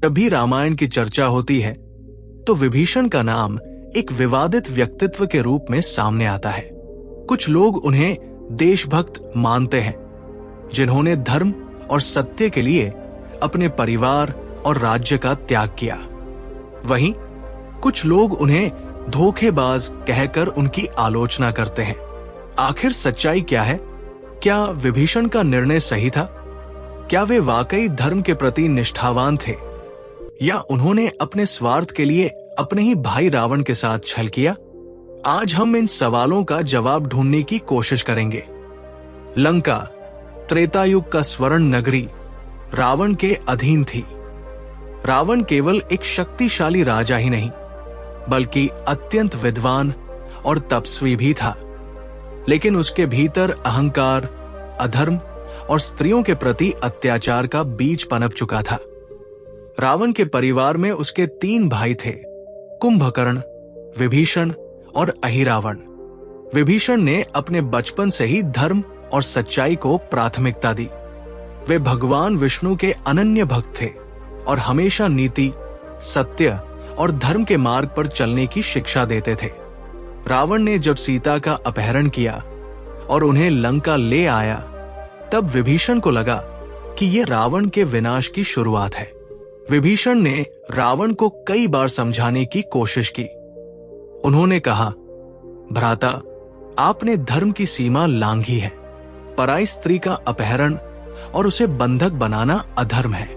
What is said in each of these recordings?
जब भी रामायण की चर्चा होती है तो विभीषण का नाम एक विवादित व्यक्तित्व के रूप में सामने आता है। कुछ लोग उन्हें देशभक्त मानते हैं, जिन्होंने धर्म और सत्य के लिए अपने परिवार और राज्य का त्याग किया। वहीं कुछ लोग उन्हें धोखेबाज कहकर उनकी आलोचना करते हैं। आखिर सच्चाई क्या है? क्या विभीषण का निर्णय सही था? क्या वे वाकई धर्म के प्रति निष्ठावान थे, या उन्होंने अपने स्वार्थ के लिए अपने ही भाई रावण के साथ छल किया? आज हम इन सवालों का जवाब ढूंढने की कोशिश करेंगे। लंका त्रेतायुग का स्वर्ण नगरी रावण के अधीन थी। रावण केवल एक शक्तिशाली राजा ही नहीं, बल्कि अत्यंत विद्वान और तपस्वी भी था। लेकिन उसके भीतर अहंकार, अधर्म और स्त्रियों के प्रति अत्याचार का बीज पनप चुका था। रावण के परिवार में उसके 3 भाई थे, कुंभकर्ण, विभीषण और अहिरावण। विभीषण ने अपने बचपन से ही धर्म और सच्चाई को प्राथमिकता दी। वे भगवान विष्णु के अनन्य भक्त थे और हमेशा नीति, सत्य और धर्म के मार्ग पर चलने की शिक्षा देते थे। रावण ने जब सीता का अपहरण किया और उन्हें लंका ले आया, तब विभीषण को लगा कि यह रावण के विनाश की शुरुआत है। विभीषण ने रावण को कई बार समझाने की कोशिश की। उन्होंने कहा, भ्राता, आपने धर्म की सीमा लांघी है। पराई स्त्री का अपहरण और उसे बंधक बनाना अधर्म है।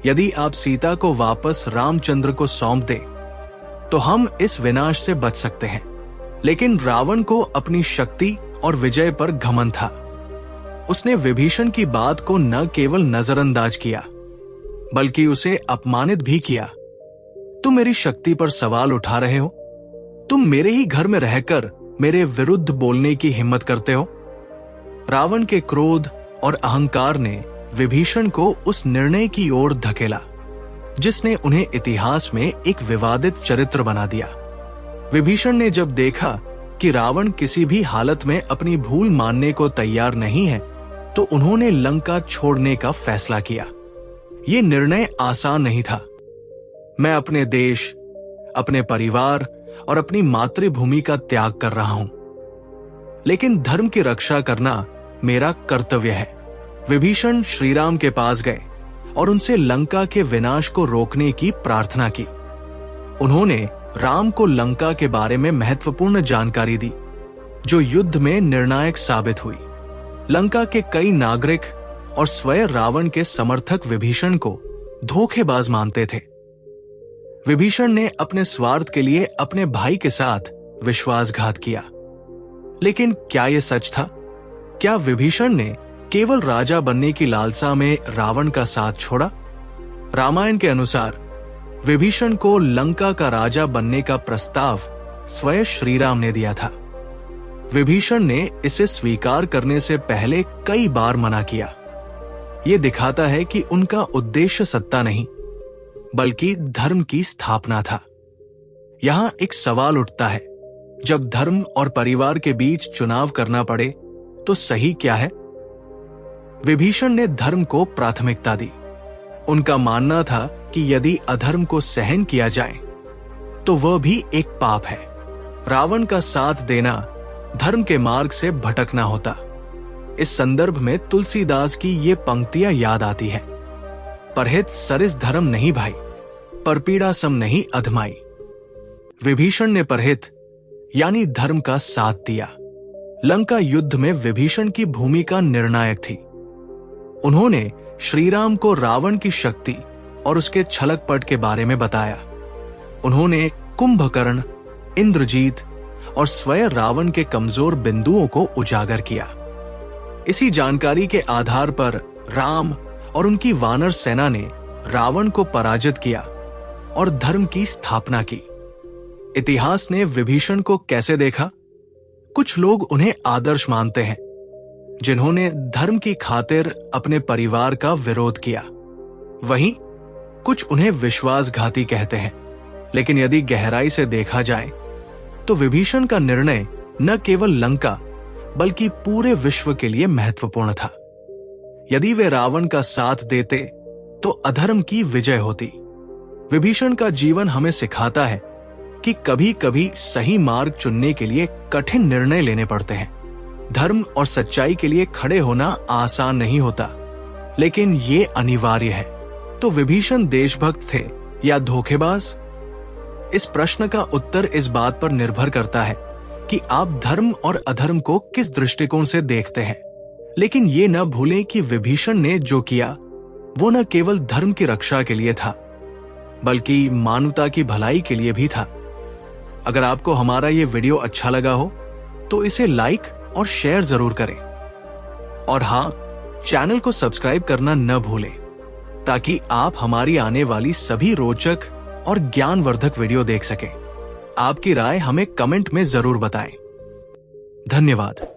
यदि आप सीता को वापस रामचंद्र को सौंप दें, तो हम इस विनाश से बच सकते हैं। लेकिन रावण को अपनी शक्ति और विजय पर घमंड था। उसने विभीषण की बात को न केवल नजरअंदाज किया, बल्कि उसे अपमानित भी किया। तुम मेरी शक्ति पर सवाल उठा रहे हो? तुम मेरे ही घर में रहकर मेरे विरुद्ध बोलने की हिम्मत करते हो? रावण के क्रोध और अहंकार ने विभीषण को उस निर्णय की ओर धकेला, जिसने उन्हें इतिहास में एक विवादित चरित्र बना दिया। विभीषण ने जब देखा कि रावण किसी भी हालत में अपनी भूल मानने को तैयार नहीं है, तो उन्होंने लंका छोड़ने का फैसला किया। ये निर्णय आसान नहीं था। मैं अपने देश, अपने परिवार और अपनी मातृभूमि का त्याग कर रहा हूं, लेकिन धर्म की रक्षा करना मेरा कर्तव्य है। विभीषण श्रीराम के पास गए और उनसे लंका के विनाश को रोकने की प्रार्थना की। उन्होंने राम को लंका के बारे में महत्वपूर्ण जानकारी दी, जो युद्ध में निर्णायक साबित हुई। लंका के कई नागरिक और स्वयं रावण के समर्थक विभीषण को धोखेबाज मानते थे। विभीषण ने अपने स्वार्थ के लिए अपने भाई के साथ विश्वासघात किया। लेकिन क्या यह सच था? क्या विभीषण ने केवल राजा बनने की लालसा में रावण का साथ छोड़ा? रामायण के अनुसार विभीषण को लंका का राजा बनने का प्रस्ताव स्वयं श्रीराम ने दिया था। विभीषण ने इसे स्वीकार करने से पहले कई बार मना किया। यह दिखाता है कि उनका उद्देश्य सत्ता नहीं, बल्कि धर्म की स्थापना था। यहां एक सवाल उठता है, जब धर्म और परिवार के बीच चुनाव करना पड़े तो सही क्या है? विभीषण ने धर्म को प्राथमिकता दी। उनका मानना था कि यदि अधर्म को सहन किया जाए तो वह भी एक पाप है। रावण का साथ देना धर्म के मार्ग से भटकना होता। इस संदर्भ में तुलसीदास की ये पंक्तियां याद आती है, परहित सरिस धर्म नहीं भाई, परपीड़ा सम नहीं अधमाई। विभीषण ने परहित यानी धर्म का साथ दिया। लंका युद्ध में विभीषण की भूमिका निर्णायक थी। उन्होंने श्रीराम को रावण की शक्ति और उसके छलकपट के बारे में बताया। उन्होंने कुंभकर्ण, इंद्रजीत और स्वयं रावण के कमजोर बिंदुओं को उजागर किया। इसी जानकारी के आधार पर राम और उनकी वानर सेना ने रावण को पराजित किया और धर्म की स्थापना की। इतिहास ने विभीषण को कैसे देखा? कुछ लोग उन्हें आदर्श मानते हैं, जिन्होंने धर्म की खातिर अपने परिवार का विरोध किया। वहीं कुछ उन्हें विश्वासघाती कहते हैं। लेकिन यदि गहराई से देखा जाए तो विभीषण का निर्णय न केवल लंका बल्कि पूरे विश्व के लिए महत्वपूर्ण था। यदि वे रावण का साथ देते तो अधर्म की विजय होती, विभीषण का जीवन हमें सिखाता है कि कभी कभी सही मार्ग चुनने के लिए कठिन निर्णय लेने पड़ते हैं। धर्म और सच्चाई के लिए खड़े होना आसान नहीं होता, लेकिन ये अनिवार्य है। तो विभीषण देशभक्त थे या धोखेबाज? इस प्रश्न का उत्तर इस बात पर निर्भर करता है कि आप धर्म और अधर्म को किस दृष्टिकोण से देखते हैं। लेकिन ये न भूलें कि विभीषण ने जो किया वो न केवल धर्म की रक्षा के लिए था, बल्कि मानवता की भलाई के लिए भी था। अगर आपको हमारा ये वीडियो अच्छा लगा हो तो इसे लाइक और शेयर जरूर करें। और हाँ, चैनल को सब्सक्राइब करना न भूलें ताकि आप हमारी आने वाली सभी रोचक और ज्ञानवर्धक वीडियो देख सकें। आपकी राय हमें कमेंट में जरूर बताएं। धन्यवाद।